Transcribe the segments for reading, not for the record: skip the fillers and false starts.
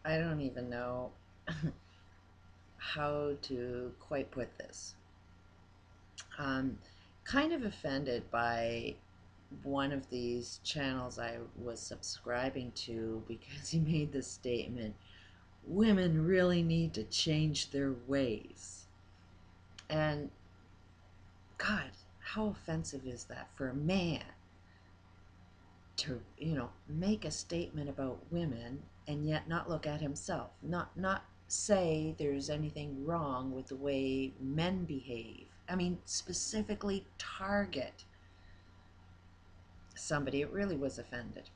I don't even know how to quite put this. Um, kind of offended by one of these channels I was subscribing to because he made this statement: women really need to change their ways. And God, how offensive is that for a man to, make a statement about women and yet not look at himself, not say there's anything wrong with the way men behave. I mean, specifically target somebody. It really was offended.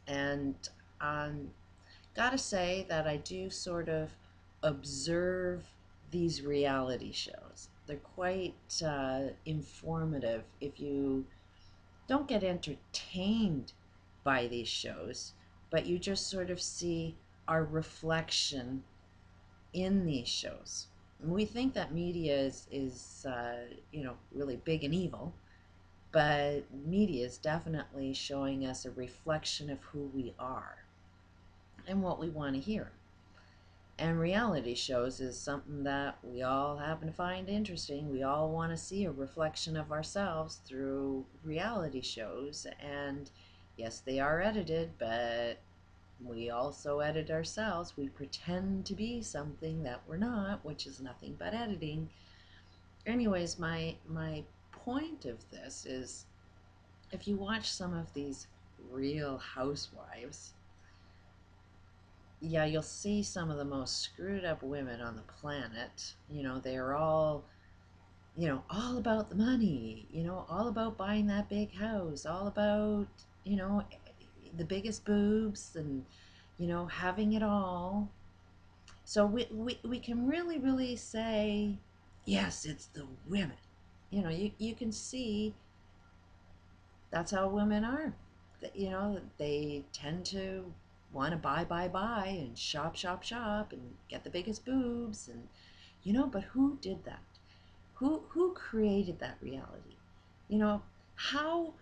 And um, gotta say that I do sort of observe these reality shows. They're quite informative if you don't get entertained by these shows, but you just sort of see our reflection in these shows. We think that media is really big and evil, but media is definitely showing us a reflection of who we are and what we want to hear. And reality shows is something that we all happen to find interesting. We all want to see a reflection of ourselves through reality shows. And yes, they are edited, but we also edit ourselves. We pretend to be something that we're not, which is nothing but editing. Anyways, my point of this is, if you watch some of these Real Housewives, yeah, you'll see some of the most screwed up women on the planet. They're all about the money, all about buying that big house, all about, you know, the biggest boobs and, having it all. So we can really, really say, yes, it's the women. You can see that's how women are. They tend to want to buy, and shop, and get the biggest boobs, and but who did that? Who created that reality? How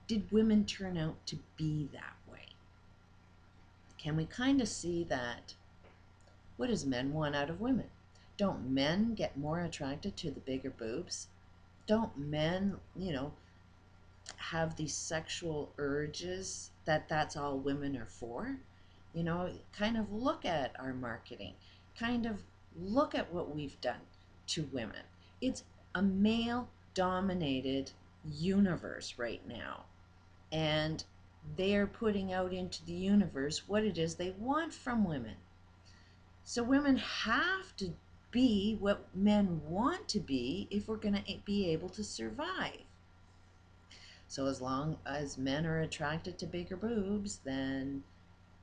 did women turn out to be that way? Can we kind of see that? What does men want out of women? Don't men get more attracted to the bigger boobs? Don't men, have these sexual urges that's all women are for? Kind of look at our marketing, kind of look at what we've done to women. It's a male dominated universe right now, and they're putting out into the universe what it is they want from women. So women have to be what men want to be if we're going to be able to survive. So as long as men are attracted to bigger boobs, then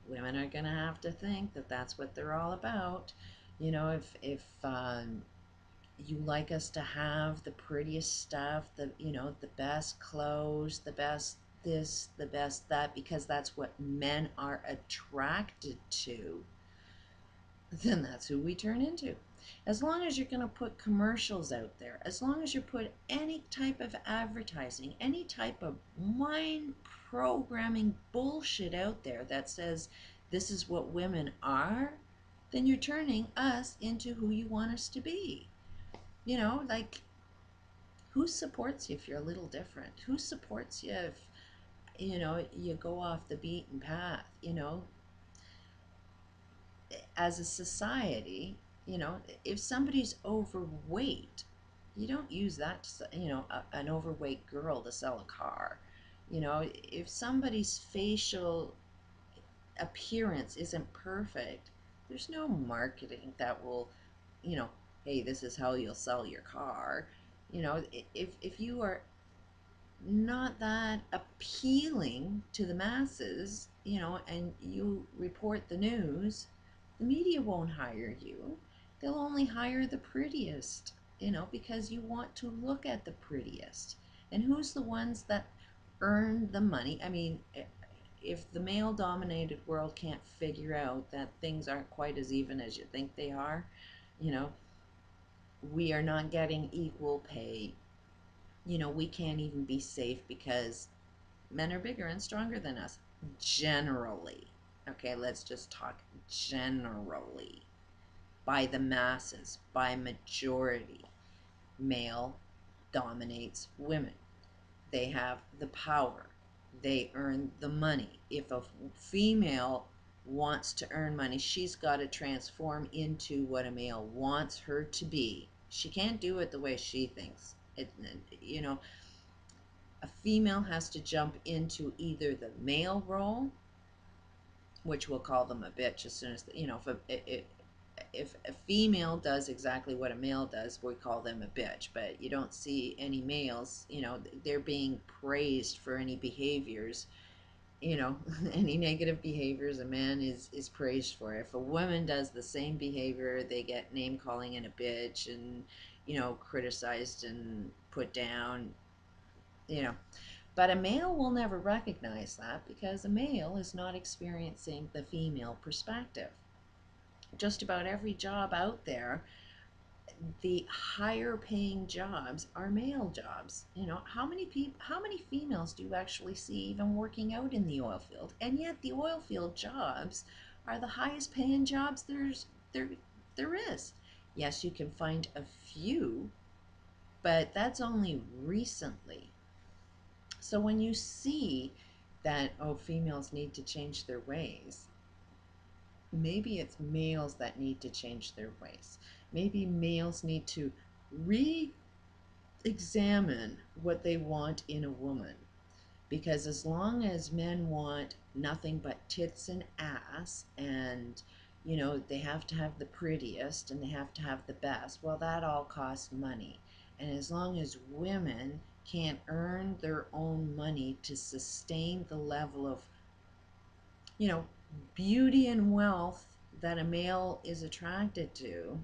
women are going to have to think that that's what they're all about. If you like us to have the prettiest stuff, the best clothes, the best this, the best that, because that's what men are attracted to, then that's who we turn into. As long as you're going to put commercials out there, as long as you put any type of advertising, any type of mind programming bullshit out there that says this is what women are, then you're turning us into who you want us to be. Like, who supports you if you're a little different? Who supports you if, you go off the beaten path? As a society, if somebody's overweight, you don't use that to, an overweight girl to sell a car. If somebody's facial appearance isn't perfect, there's no marketing that will, you know, hey, this is how you'll sell your car. If you are not that appealing to the masses, and you report the news, the media won't hire you. They'll only hire the prettiest, because you want to look at the prettiest. And who's the ones that earn the money? I mean, if the male dominated world can't figure out that things aren't quite as even as you think they are, you know, we are not getting equal pay. We can't even be safe because men are bigger and stronger than us, generally. Okay, let's just talk generally. By the masses, by majority, male dominates women. They have the power. They earn the money. If a female wants to earn money, she's got to transform into what a male wants her to be. She can't do it the way she thinks. You know, a female has to jump into either the male role, which we'll call them a bitch as soon as, if a female does exactly what a male does, we call them a bitch. But you don't see any males, they're being praised for any behaviors, any negative behaviors a man is praised for. If a woman does the same behavior, they get name calling and a bitch and, criticized and put down, you know. But a male will never recognize that because a male is not experiencing the female perspective. Just about every job out there, the higher paying jobs are male jobs. How many females do you actually see even working out in the oil field? And yet the oil field jobs are the highest paying jobs there is. Yes, you can find a few, but that's only recently. So when you see that, oh, females need to change their ways, maybe it's males that need to change their ways. Maybe males need to re-examine what they want in a woman. Because as long as men want nothing but tits and ass, and they have to have the prettiest and they have to have the best, well, that all costs money. And as long as women can't earn their own money to sustain the level of, beauty and wealth that a male is attracted to,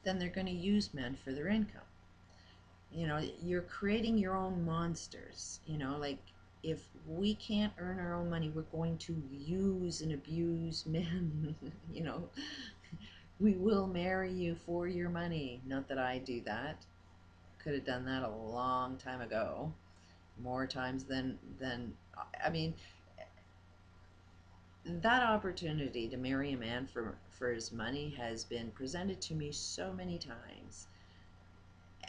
then they're going to use men for their income. You're creating your own monsters. Like, if we can't earn our own money, we're going to use and abuse men. We will marry you for your money. Not that I do that. Could have done that a long time ago, more times than I mean, that opportunity to marry a man for his money has been presented to me so many times,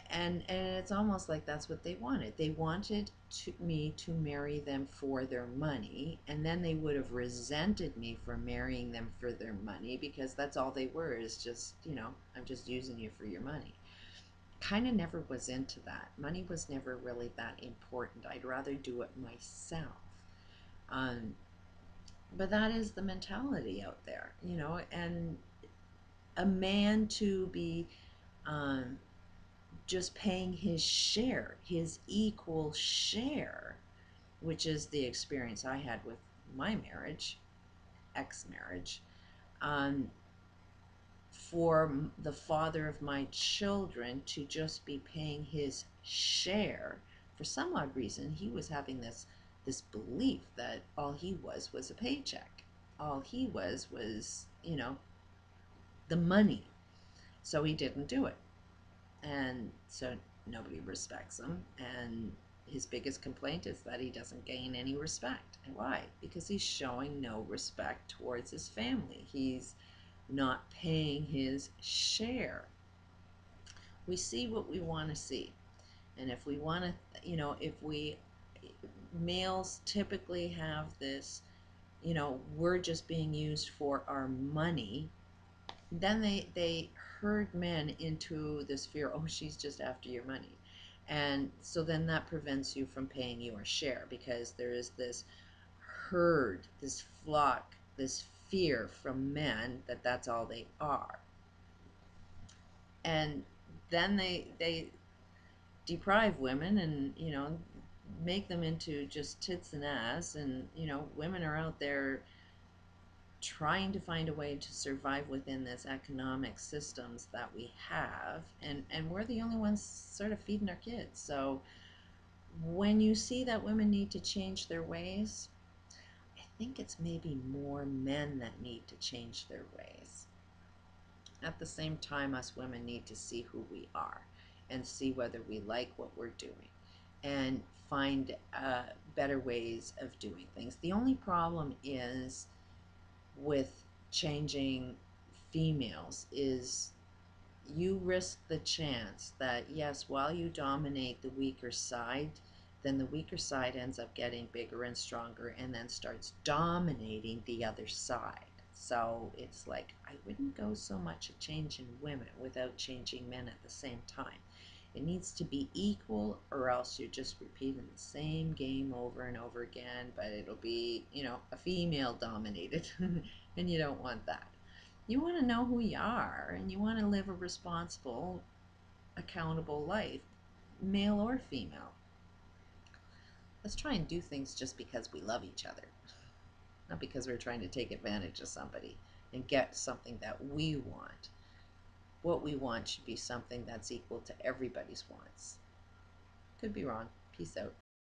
and it's almost like that's what they wanted. They wanted me to marry them for their money, and then they would have resented me for marrying them for their money, because that's all they were, is just, I'm just using you for your money. Kind of never was into that. Money was never really that important. I'd rather do it myself. um, but that is the mentality out there, and a man to be um, just paying his share, his equal share, which is the experience I had with my marriage, ex-marriage, um, for the father of my children to just be paying his share. For some odd reason, he was having this belief that all he was a paycheck. All he was, the money. So he didn't do it. And so nobody respects him. And his biggest complaint is that he doesn't gain any respect. And why? Because he's showing no respect towards his family. He's not paying his share. We see what we want to see. And if we want to, males typically have this, we're just being used for our money, then they herd men into this fear, oh, she's just after your money. And so then that prevents you from paying your share, because there is this herd, this flock, this fear from men that that's all they are. And then they deprive women and, make them into just tits and ass. And, women are out there trying to find a way to survive within this economic systems that we have, and we're the only ones sort of feeding our kids. So when you see that women need to change their ways, I think it's maybe more men that need to change their ways. At the same time, us women need to see who we are and see whether we like what we're doing. and find better ways of doing things. The only problem is with changing females is you risk the chance that, yes, while you dominate the weaker side, then the weaker side ends up getting bigger and stronger and then starts dominating the other side. So it's like, I wouldn't go so much at changing women without changing men at the same time. It needs to be equal, or else you're just repeating the same game over and over again, but it'll be, a female dominated, and you don't want that. You want to know who you are, and you want to live a responsible, accountable life, male or female. Let's try and do things just because we love each other, not because we're trying to take advantage of somebody and get something that we want. What we want should be something that's equal to everybody's wants. Could be wrong. Peace out.